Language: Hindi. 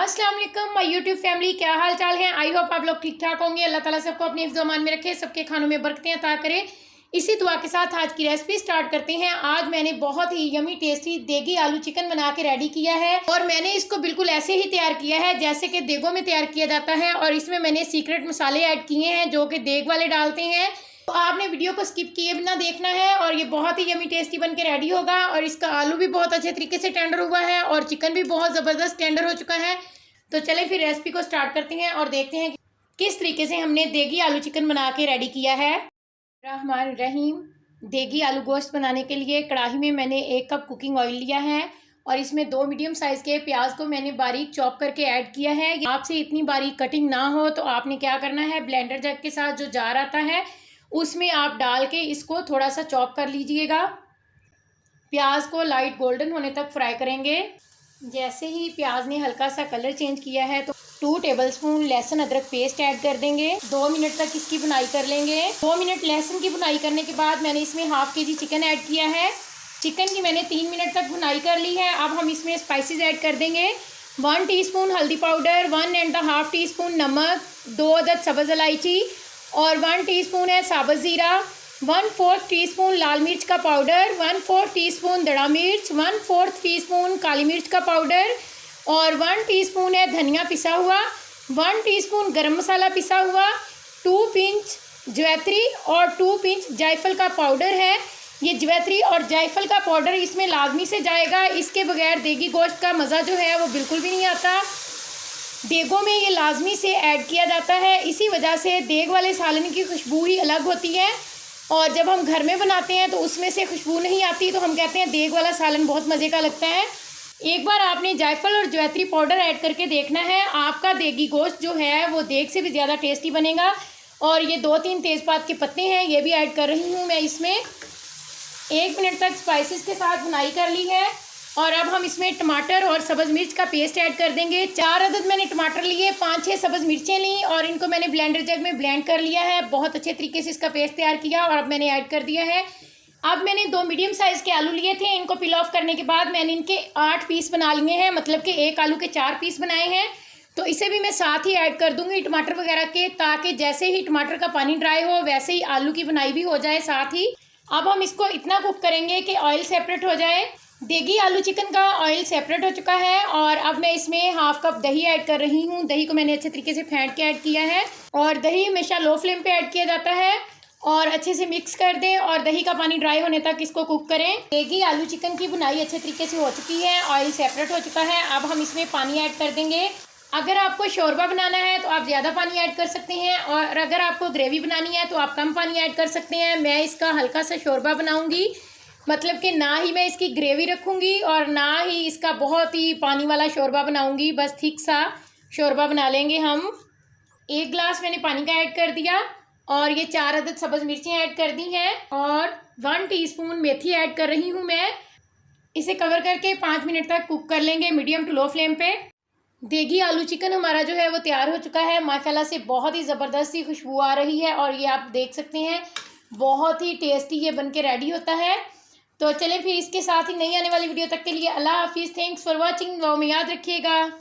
अस्सलाम वालेकुम माय यूट्यूब फैमिली, क्या हाल चाल है। आई होप आप लोग ठीक ठाक होंगे। अल्लाह ताला सबको अपने हिफ्ज़-ओ-अमान में रखे, सबके खानों में बरकतें अता करे। इसी दुआ के साथ आज की रेसिपी स्टार्ट करते हैं। आज मैंने बहुत ही यमी टेस्टी देगी आलू चिकन बना के रेडी किया है और मैंने इसको बिल्कुल ऐसे ही तैयार किया है जैसे कि देगों में तैयार किया जाता है। और इसमें मैंने सीक्रेट मसाले ऐड किए हैं जो कि देग वाले डालते हैं। तो आपने वीडियो को स्किप किए बिना देखना है और ये बहुत ही यमी टेस्टी बन के रेडी होगा। और इसका आलू भी बहुत अच्छे तरीके से टेंडर हुआ है और चिकन भी बहुत ज़बरदस्त टेंडर हो चुका है। तो चलें फिर रेसिपी को स्टार्ट करते हैं और देखते हैं किस तरीके से हमने देगी आलू चिकन बना के रेडी किया है। रहमान रहीम। देगी आलू गोश्त बनाने के लिए कढ़ाई में मैंने 1 कप कुकिंग ऑयल लिया है और इसमें 2 मीडियम साइज़ के प्याज को मैंने बारीक चॉप करके ऐड किया है। आपसे इतनी बारीक कटिंग ना हो तो आपने क्या करना है, ब्लेंडर जग के साथ जो जार आता है उसमें आप डाल के इसको थोड़ा सा चॉप कर लीजिएगा। प्याज को लाइट गोल्डन होने तक फ्राई करेंगे। जैसे ही प्याज ने हल्का सा कलर चेंज किया है तो 2 टेबलस्पून लहसुन अदरक पेस्ट ऐड कर देंगे। 2 मिनट तक इसकी भुनाई कर लेंगे। 2 मिनट लहसुन की भुनाई करने के बाद मैंने इसमें हाफ के जी चिकन ऐड किया है। चिकन की मैंने 3 मिनट तक भुनाई कर ली है। अब हम इसमें स्पाइसेस ऐड कर देंगे। 1 टीस्पून हल्दी पाउडर, 1.5 टीस्पून नमक, 2 अदद सब्ज़ इलायची और 1 टीस्पून है साबुत ज़ीरा, 1/4 टीस्पून लाल मिर्च का पाउडर, 1/4 टीस्पून दड़ा मिर्च, 1/4 टीस्पून काली मिर्च का पाउडर और 1 टीस्पून है धनिया पिसा हुआ, 1 टीस्पून गरम मसाला पिसा हुआ, 2 पिंच जवैत्री और 2 पिंच जायफल का पाउडर है। ये जवैत्री और जायफल का पाउडर इसमें लाजमी से जाएगा। इसके बगैर देगी गोश्त का मज़ा जो है वो बिल्कुल भी नहीं आता। देगों में ये लाजमी से ऐड किया जाता है। इसी वजह से देग वाले सालन की खुशबू ही अलग होती है और जब हम घर में बनाते हैं तो उसमें से खुशबू नहीं आती, तो हम कहते हैं देग वाला सालन बहुत मज़े का लगता है। एक बार आपने जायफल और जवैत्री पाउडर ऐड करके देखना है, आपका देगी गोश्त जो है वो देग से भी ज़्यादा टेस्टी बनेगा। और ये 2-3 तेज़पात के पत्ते हैं, ये भी ऐड कर रही हूँ मैं इसमें। 1 मिनट तक स्पाइसेस के साथ भुनाई कर ली है और अब हम इसमें टमाटर और सब्ज़ मिर्च का पेस्ट ऐड कर देंगे। 4 अदद मैंने टमाटर लिए, 5-6 सब्ज़ मिर्चें ली और इनको मैंने ब्लेंडर जग में ब्लेंड कर लिया है। बहुत अच्छे तरीके से इसका पेस्ट तैयार किया और अब मैंने ऐड कर दिया है। अब मैंने 2 मीडियम साइज़ के आलू लिए थे, इनको पील ऑफ करने के बाद मैंने इनके 8 पीस बना लिए हैं, मतलब कि 1 आलू के 4 पीस बनाए हैं। तो इसे भी मैं साथ ही ऐड कर दूँगी टमाटर वगैरह के, ताकि जैसे ही टमाटर का पानी ड्राई हो वैसे ही आलू की बुनाई भी हो जाए साथ ही। अब हम इसको इतना कुक करेंगे कि ऑयल सेपरेट हो जाए। देगी आलू चिकन का ऑयल सेपरेट हो चुका है और अब मैं इसमें हाफ कप दही ऐड कर रही हूँ। दही को मैंने अच्छे तरीके से फेंट के ऐड किया है और दही हमेशा लो फ्लेम पे ऐड किया जाता है। और अच्छे से मिक्स कर दें और दही का पानी ड्राई होने तक इसको कुक करें। देगी आलू चिकन की बुनाई अच्छे तरीके से हो चुकी है, ऑयल सेपरेट हो चुका है। अब हम इसमें पानी ऐड कर देंगे। अगर आपको शोरबा बनाना है तो आप ज़्यादा पानी ऐड कर सकते हैं और अगर आपको ग्रेवी बनानी है तो आप कम पानी ऐड कर सकते हैं। मैं इसका हल्का सा शोरबा बनाऊंगी, मतलब कि ना ही मैं इसकी ग्रेवी रखूंगी और ना ही इसका बहुत ही पानी वाला शोरबा बनाऊंगी, बस ठीक सा शोरबा बना लेंगे हम। 1 गिलास मैंने पानी का ऐड कर दिया और ये 4 अदद सब्ज़ मिर्चें ऐड कर दी हैं और 1 टीस्पून मेथी ऐड कर रही हूँ मैं। इसे कवर करके 5 मिनट तक कुक कर लेंगे मीडियम टू लो फ्लेम पे। देगी आलू चिकन हमारा जो है वो तैयार हो चुका है। माशाल्लाह से बहुत ही ज़बरदस्त सी खुशबू आ रही है और ये आप देख सकते हैं बहुत ही टेस्टी ये बन के रेडी होता है। तो चलें फिर इसके साथ ही नई आने वाली वीडियो तक के लिए अल्लाह हाफिज़। Thanks for watching. वो में याद रखिएगा।